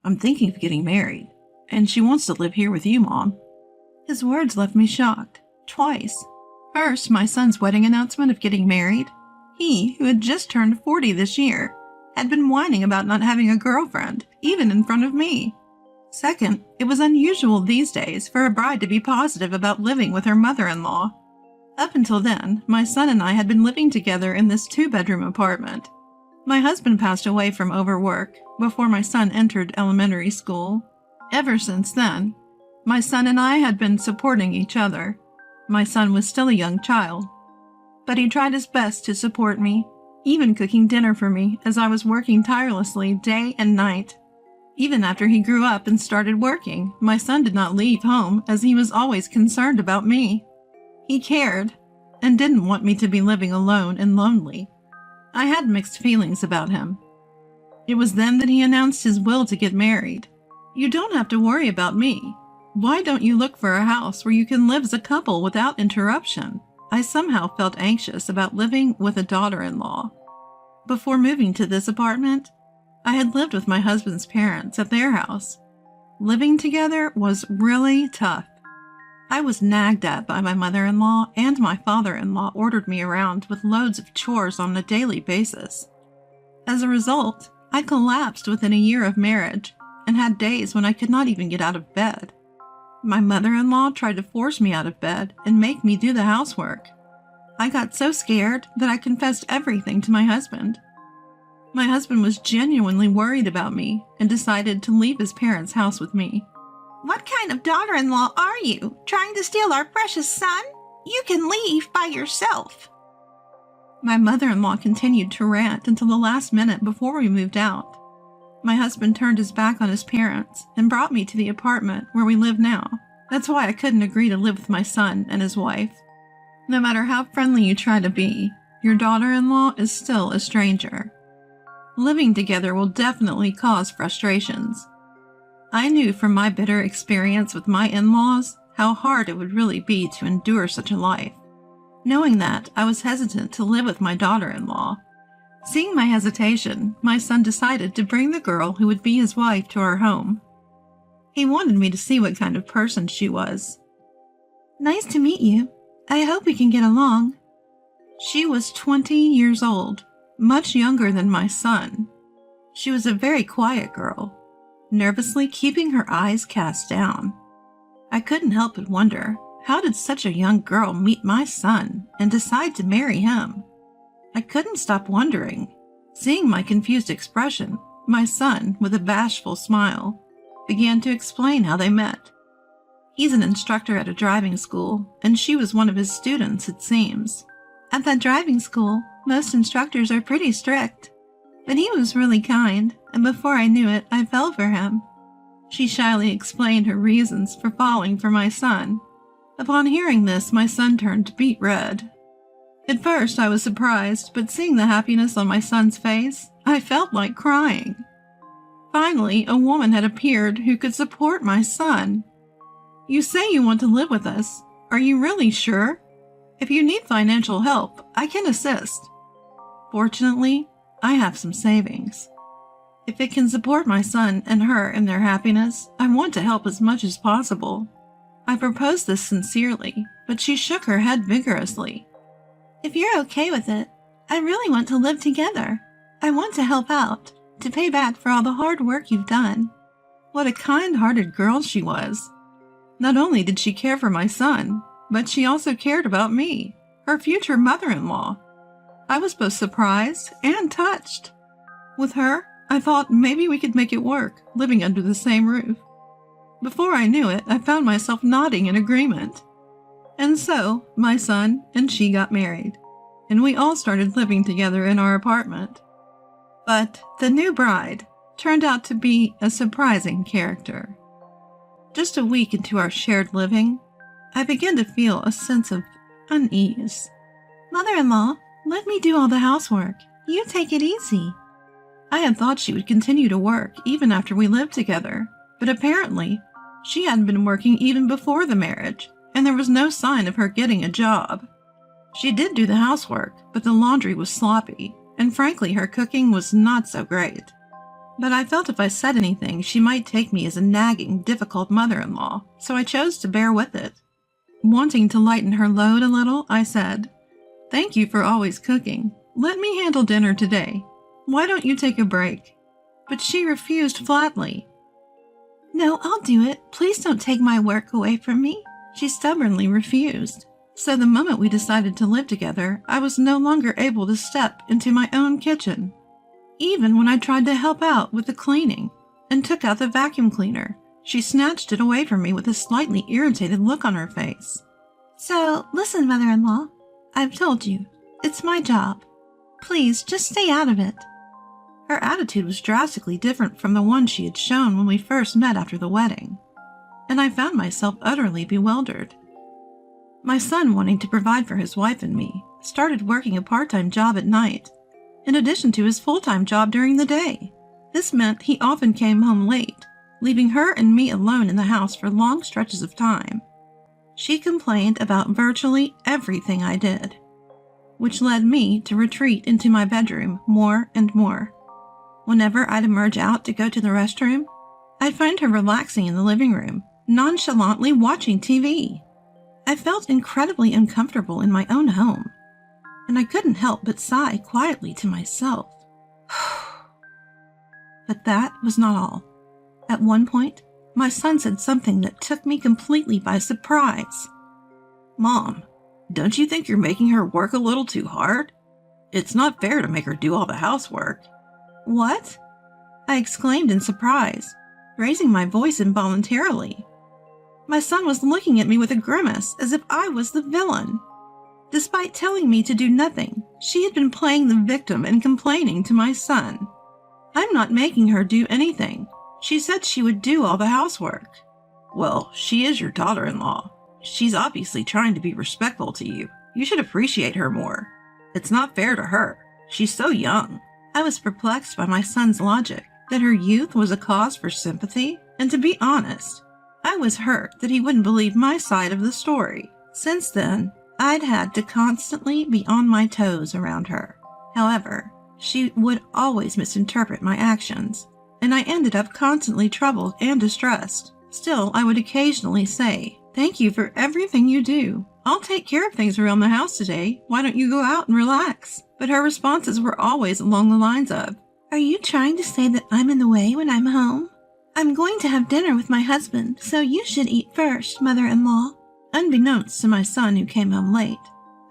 I'm thinking of getting married, and she wants to live here with you, Mom." His words left me shocked, twice. First, my son's wedding announcement of getting married. He, who had just turned 40 this year, had been whining about not having a girlfriend, even in front of me. Second, it was unusual these days for a bride to be positive about living with her mother-in-law. Up until then, my son and I had been living together in this 2-bedroom apartment. My husband passed away from overwork before my son entered elementary school. Ever since then, my son and I had been supporting each other. My son was still a young child, but he tried his best to support me, even cooking dinner for me as I was working tirelessly day and night. Even after he grew up and started working, my son did not leave home as he was always concerned about me. He cared and didn't want me to be living alone and lonely. I had mixed feelings about him. It was then that he announced his will to get married. "You don't have to worry about me. Why don't you look for a house where you can live as a couple without interruption?" I somehow felt anxious about living with a daughter-in-law. Before moving to this apartment, I had lived with my husband's parents at their house. Living together was really tough. I was nagged at by my mother-in-law, and my father-in-law ordered me around with loads of chores on a daily basis. As a result, I collapsed within a year of marriage and had days when I could not even get out of bed. My mother-in-law tried to force me out of bed and make me do the housework. I got so scared that I confessed everything to my husband. My husband was genuinely worried about me and decided to leave his parents' house with me. "What kind of daughter-in-law are you? Trying to steal our precious son? You can leave by yourself." My mother-in-law continued to rant until the last minute before we moved out. My husband turned his back on his parents and brought me to the apartment where we live now. That's why I couldn't agree to live with my son and his wife. No matter how friendly you try to be, your daughter-in-law is still a stranger. Living together will definitely cause frustrations. I knew from my bitter experience with my in-laws how hard it would really be to endure such a life. Knowing that, I was hesitant to live with my daughter-in-law. Seeing my hesitation, my son decided to bring the girl who would be his wife to our home. He wanted me to see what kind of person she was. "Nice to meet you. I hope we can get along." She was 20 years old, much younger than my son. She was a very quiet girl, nervously keeping her eyes cast down. I couldn't help but wonder, how did such a young girl meet my son and decide to marry him? I couldn't stop wondering. Seeing my confused expression, my son, with a bashful smile, began to explain how they met. He's an instructor at a driving school, and she was one of his students, it seems. At that driving school, most instructors are pretty strict. But he was really kind, and before I knew it, I fell for him. She shyly explained her reasons for falling for my son. Upon hearing this, my son turned beet red. At first, I was surprised, but seeing the happiness on my son's face, I felt like crying. Finally, a woman had appeared who could support my son. "You say you want to live with us. Are you really sure? If you need financial help, I can assist. Fortunately, I have some savings. If it can support my son and her in their happiness, I want to help as much as possible." I proposed this sincerely, but she shook her head vigorously. "If you're okay with it, I really want to live together. I want to help out, to pay back for all the hard work you've done." What a kind-hearted girl she was. Not only did she care for my son, but she also cared about me, her future mother-in-law. I was both surprised and touched. With her, I thought maybe we could make it work, living under the same roof. Before I knew it, I found myself nodding in agreement. And so, my son and she got married, and we all started living together in our apartment. But the new bride turned out to be a surprising character. Just a week into our shared living, I began to feel a sense of unease. "Mother-in-law, let me do all the housework. You take it easy." I had thought she would continue to work even after we lived together, but apparently, she hadn't been working even before the marriage, and there was no sign of her getting a job. She did do the housework, but the laundry was sloppy, and frankly her cooking was not so great. But I felt if I said anything, she might take me as a nagging, difficult mother-in-law, so I chose to bear with it. Wanting to lighten her load a little, I said, "Thank you for always cooking. Let me handle dinner today. Why don't you take a break?" But she refused flatly. "No, I'll do it. Please don't take my work away from me." She stubbornly refused. So the moment we decided to live together, I was no longer able to step into my own kitchen. Even when I tried to help out with the cleaning and took out the vacuum cleaner, she snatched it away from me with a slightly irritated look on her face. "So, listen, mother-in-law. I've told you. It's my job. Please, just stay out of it." Her attitude was drastically different from the one she had shown when we first met after the wedding, and I found myself utterly bewildered. My son, wanting to provide for his wife and me, started working a part-time job at night, in addition to his full-time job during the day. This meant he often came home late, leaving her and me alone in the house for long stretches of time. She complained about virtually everything I did, which led me to retreat into my bedroom more and more. Whenever I'd emerge out to go to the restroom, I'd find her relaxing in the living room, nonchalantly watching TV. I felt incredibly uncomfortable in my own home, and I couldn't help but sigh quietly to myself. But that was not all. At one point, my son said something that took me completely by surprise. "Mom, don't you think you're making her work a little too hard? It's not fair to make her do all the housework." "What?" I exclaimed in surprise, raising my voice involuntarily. My son was looking at me with a grimace as if I was the villain. Despite telling me to do nothing, she had been playing the victim and complaining to my son. "I'm not making her do anything. She said she would do all the housework." "Well, she is your daughter-in-law. She's obviously trying to be respectful to you. You should appreciate her more. It's not fair to her. She's so young." I was perplexed by my son's logic, that her youth was a cause for sympathy, and to be honest, I was hurt that he wouldn't believe my side of the story. Since then, I'd had to constantly be on my toes around her. However, she would always misinterpret my actions, and I ended up constantly troubled and distressed. Still, I would occasionally say, "Thank you for everything you do. I'll take care of things around the house today. Why don't you go out and relax?" But her responses were always along the lines of, "Are you trying to say that I'm in the way when I'm home? I'm going to have dinner with my husband, so you should eat first, mother-in-law." Unbeknownst to my son, who came home late,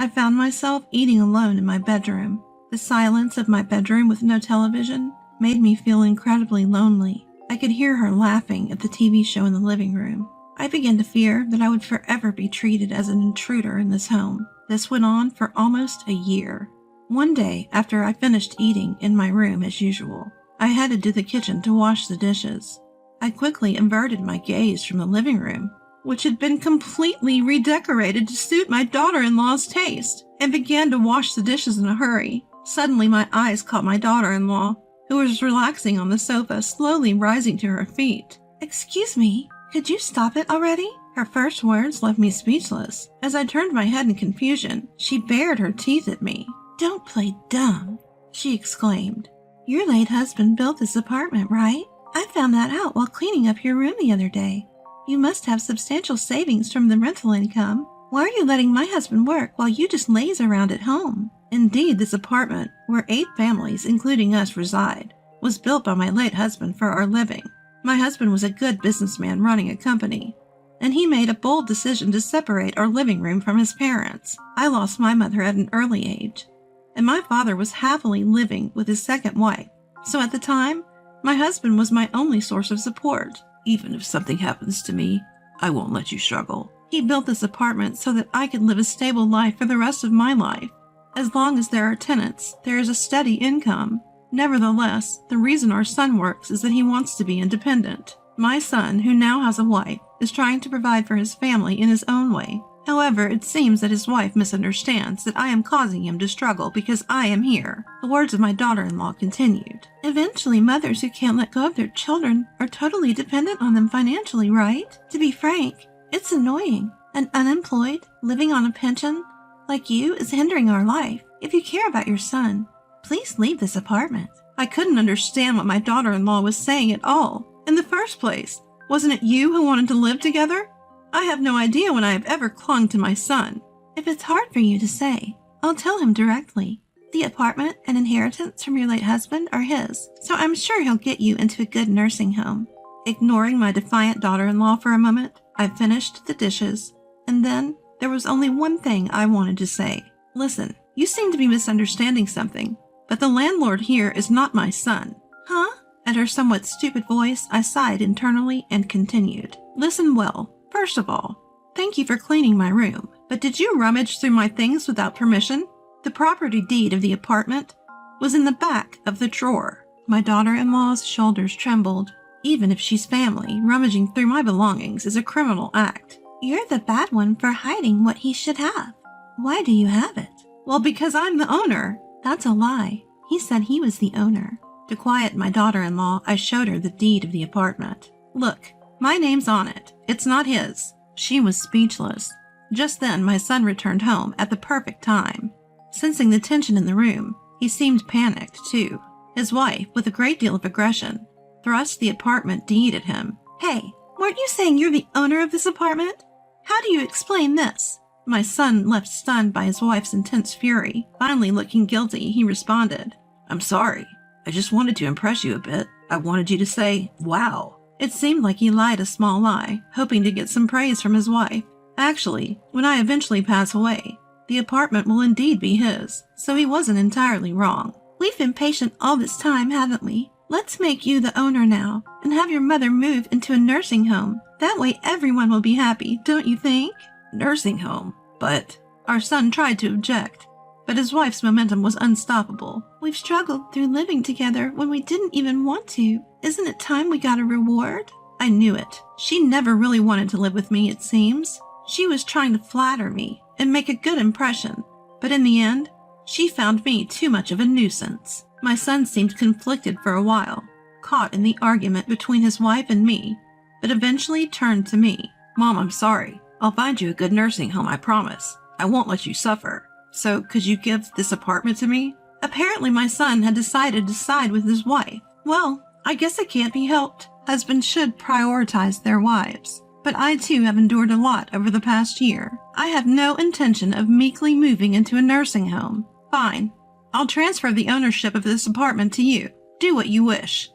I found myself eating alone in my bedroom. The silence of my bedroom with no television made me feel incredibly lonely. I could hear her laughing at the TV show in the living room. I began to fear that I would forever be treated as an intruder in this home. This went on for almost a year. One day, after I finished eating in my room as usual, I headed to the kitchen to wash the dishes. I quickly inverted my gaze from the living room, which had been completely redecorated to suit my daughter-in-law's taste, and began to wash the dishes in a hurry. Suddenly my eyes caught my daughter-in-law, who was relaxing on the sofa, slowly rising to her feet. "Excuse me, could you stop it already?" Her first words left me speechless. As I turned my head in confusion, she bared her teeth at me. "Don't play dumb," she exclaimed. "Your late husband built this apartment, right? I found that out while cleaning up your room the other day. You must have substantial savings from the rental income. Why are you letting my husband work while you just laze around at home?" Indeed, this apartment, where 8 families, including us, reside, was built by my late husband for our living. My husband was a good businessman running a company, and he made a bold decision to separate our living room from his parents. I lost my mother at an early age, and my father was happily living with his second wife. So at the time, my husband was my only source of support. "Even if something happens to me, I won't let you struggle." He built this apartment so that I could live a stable life for the rest of my life. As long as there are tenants, there is a steady income. Nevertheless, the reason our son works is that he wants to be independent. My son, who now has a wife, is trying to provide for his family in his own way. However, it seems that his wife misunderstands that I am causing him to struggle because I am here. The words of my daughter-in-law continued. "Eventually, mothers who can't let go of their children are totally dependent on them financially, right? To be frank, it's annoying. An unemployed, living on a pension like you is hindering our life. If you care about your son, please leave this apartment. I couldn't understand what my daughter-in-law was saying at all. In the first place, wasn't it you who wanted to live together? I have no idea when I have ever clung to my son. If it's hard for you to say, I'll tell him directly. The apartment and inheritance from your late husband are his, so I'm sure he'll get you into a good nursing home. Ignoring my defiant daughter-in-law for a moment, I finished the dishes, and then there was only one thing I wanted to say. Listen, you seem to be misunderstanding something, but the landlord here is not my son. Huh? At her somewhat stupid voice, I sighed internally and continued. Listen well. First of all, thank you for cleaning my room, but did you rummage through my things without permission? The property deed of the apartment was in the back of the drawer. My daughter-in-law's shoulders trembled. Even if she's family, rummaging through my belongings is a criminal act. You're the bad one for hiding what he should have. Why do you have it? Well, because I'm the owner. That's a lie. He said he was the owner. To quiet my daughter-in-law, I showed her the deed of the apartment. Look, my name's on it. It's not his. She was speechless. Just then, my son returned home at the perfect time. Sensing the tension in the room, he seemed panicked, too. His wife, with a great deal of aggression, thrust the apartment deed at him. Hey, weren't you saying you're the owner of this apartment? How do you explain this? My son, left stunned by his wife's intense fury, finally looking guilty, he responded, I'm sorry. I just wanted to impress you a bit. I wanted you to say, wow. It seemed like he lied a small lie, hoping to get some praise from his wife. Actually, when I eventually pass away, the apartment will indeed be his, so he wasn't entirely wrong. We've been patient all this time, haven't we? Let's make you the owner now, and have your mother move into a nursing home. That way everyone will be happy, don't you think? Nursing home? But our son tried to object, but his wife's momentum was unstoppable. We've struggled through living together when we didn't even want to. Isn't it time we got a reward? I knew it. She never really wanted to live with me, it seems. She was trying to flatter me and make a good impression, but in the end, she found me too much of a nuisance. My son seemed conflicted for a while, caught in the argument between his wife and me, but eventually turned to me. Mom, I'm sorry. I'll find you a good nursing home, I promise. I won't let you suffer. So, could you give this apartment to me? Apparently my son had decided to side with his wife. Well, I guess it can't be helped. Husbands should prioritize their wives. But I too have endured a lot over the past year. I have no intention of meekly moving into a nursing home. Fine. I'll transfer the ownership of this apartment to you. Do what you wish.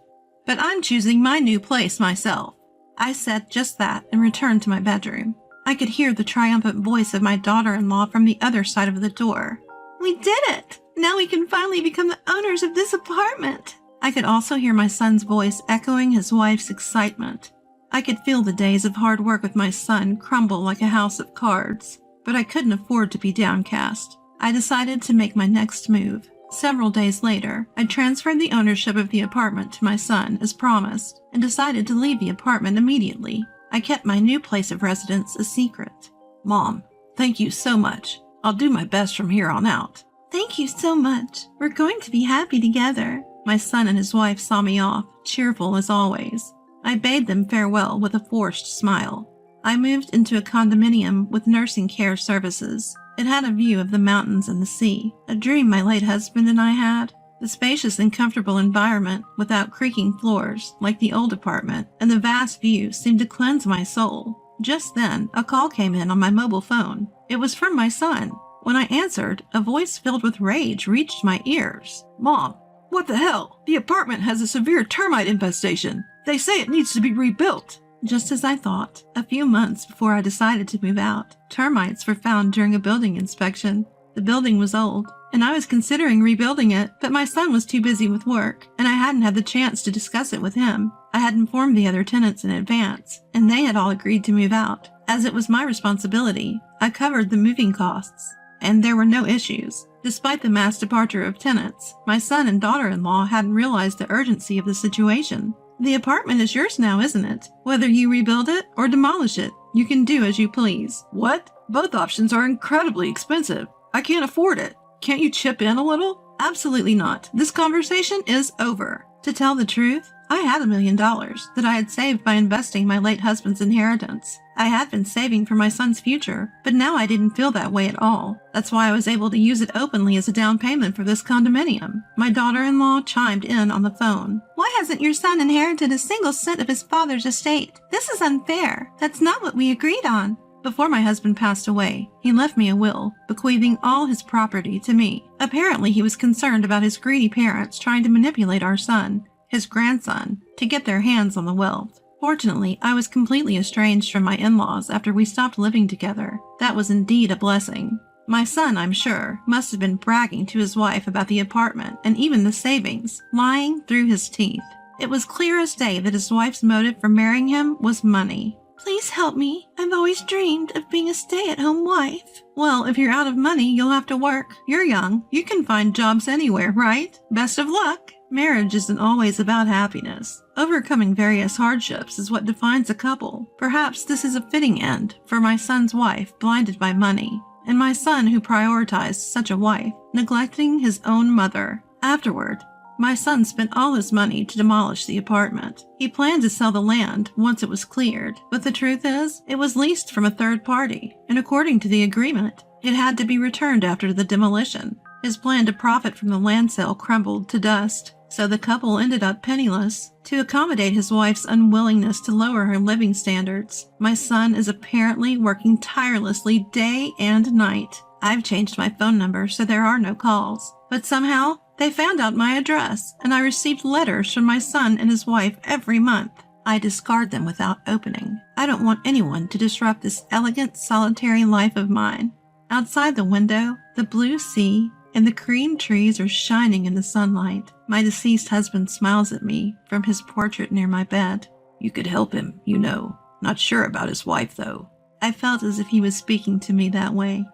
But I'm choosing my new place myself. I said just that and returned to my bedroom. I could hear the triumphant voice of my daughter-in-law from the other side of the door. We did it! Now we can finally become the owners of this apartment. I could also hear my son's voice echoing his wife's excitement. I could feel the days of hard work with my son crumble like a house of cards, but I couldn't afford to be downcast. I decided to make my next move. Several days later, I transferred the ownership of the apartment to my son as promised, and decided to leave the apartment immediately. I kept my new place of residence a secret. Mom, thank you so much. I'll do my best from here on out. Thank you so much. We're going to be happy together. My son and his wife saw me off, cheerful as always. I bade them farewell with a forced smile. I moved into a condominium with nursing care services. It had a view of the mountains and the sea, a dream my late husband and I had. The spacious and comfortable environment, without creaking floors, like the old apartment, and the vast view seemed to cleanse my soul. Just then, a call came in on my mobile phone. It was from my son. When I answered, a voice filled with rage reached my ears. Mom, what the hell? The apartment has a severe termite infestation. They say it needs to be rebuilt. Just as I thought, a few months before I decided to move out, termites were found during a building inspection. The building was old, and I was considering rebuilding it, but my son was too busy with work, and I hadn't had the chance to discuss it with him. I had informed the other tenants in advance, and they had all agreed to move out. As it was my responsibility, I covered the moving costs, and there were no issues. Despite the mass departure of tenants, my son and daughter-in-law hadn't realized the urgency of the situation. The apartment is yours now, isn't it? Whether you rebuild it or demolish it, you can do as you please. What? Both options are incredibly expensive. I can't afford it. Can't you chip in a little? Absolutely not. This conversation is over. To tell the truth, I had $1 million that I had saved by investing my late husband's inheritance. I had been saving for my son's future, but now I didn't feel that way at all. That's why I was able to use it openly as a down payment for this condominium. My daughter-in-law chimed in on the phone. Why hasn't your son inherited a single cent of his father's estate? This is unfair. That's not what we agreed on. Before my husband passed away, he left me a will, bequeathing all his property to me. Apparently, he was concerned about his greedy parents trying to manipulate our son, his grandson, to get their hands on the wealth. Fortunately, I was completely estranged from my in-laws after we stopped living together. That was indeed a blessing. My son, I'm sure, must have been bragging to his wife about the apartment and even the savings, lying through his teeth. It was clear as day that his wife's motive for marrying him was money. Please help me. I've always dreamed of being a stay-at-home wife. Well, if you're out of money, you'll have to work. You're young. You can find jobs anywhere, right? Best of luck. Marriage isn't always about happiness. Overcoming various hardships is what defines a couple. Perhaps this is a fitting end for my son's wife blinded by money, and my son who prioritized such a wife, neglecting his own mother. Afterward, my son spent all his money to demolish the apartment. He planned to sell the land once it was cleared, but the truth is, it was leased from a third party, and according to the agreement, it had to be returned after the demolition. His plan to profit from the land sale crumbled to dust, so the couple ended up penniless. To accommodate his wife's unwillingness to lower her living standards, my son is apparently working tirelessly day and night. I've changed my phone number so there are no calls, but somehow they found out my address, and I received letters from my son and his wife every month. I discard them without opening. I don't want anyone to disrupt this elegant, solitary life of mine. Outside the window, the blue sea and the cream trees are shining in the sunlight. My deceased husband smiles at me from his portrait near my bed. You could help him, you know. Not sure about his wife, though. I felt as if he was speaking to me that way.